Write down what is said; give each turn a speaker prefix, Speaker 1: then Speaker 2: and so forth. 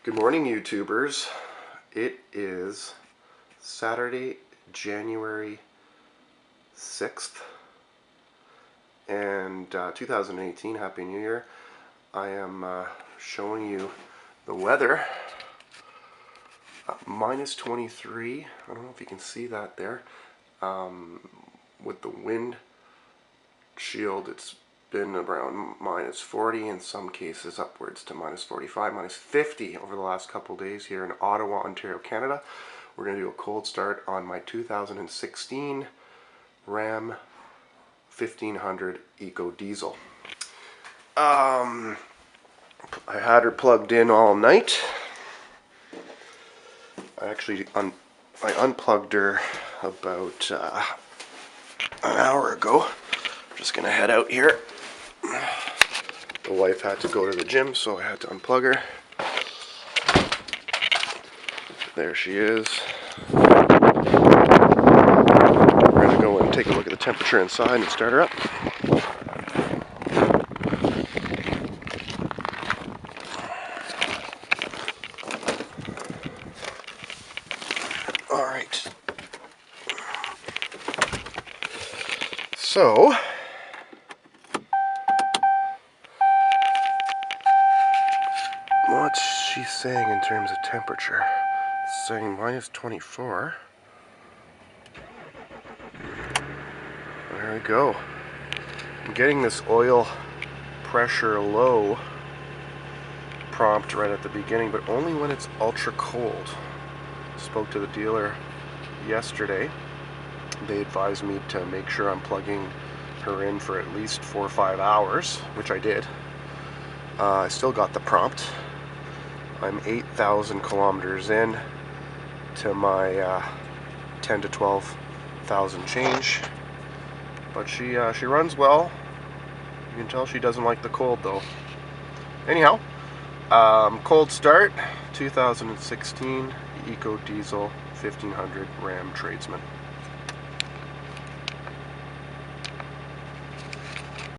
Speaker 1: Good morning, YouTubers. It is Saturday, January 6th, and 2018. Happy New Year. I am showing you the weather. Minus 23. I don't know if you can see that there. With the wind shield, it's been around minus 40, in some cases upwards to minus 45, minus 50 over the last couple days here in Ottawa, Ontario, Canada. We're going to do a cold start on my 2016 Ram 1500 Ecodiesel. I had her plugged in all night. I actually I unplugged her about an hour ago. I'm just going to head out here. The wife had to go to the gym, so I had to unplug her. There she is. We're going to go and take a look at the temperature inside and start her up. Alright. So, what's she saying in terms of temperature? It's saying minus 24. There we go. I'm getting this oil pressure low prompt right at the beginning, but only when it's ultra cold. Spoke to the dealer yesterday. They advised me to make sure I'm plugging her in for at least 4 or 5 hours, which I did. I still got the prompt. I'm 8,000 kilometers in to my 10 to 12,000 change, but she runs well. You can tell she doesn't like the cold though. Anyhow, cold start 2016 Ecodiesel 1500 Ram Tradesman.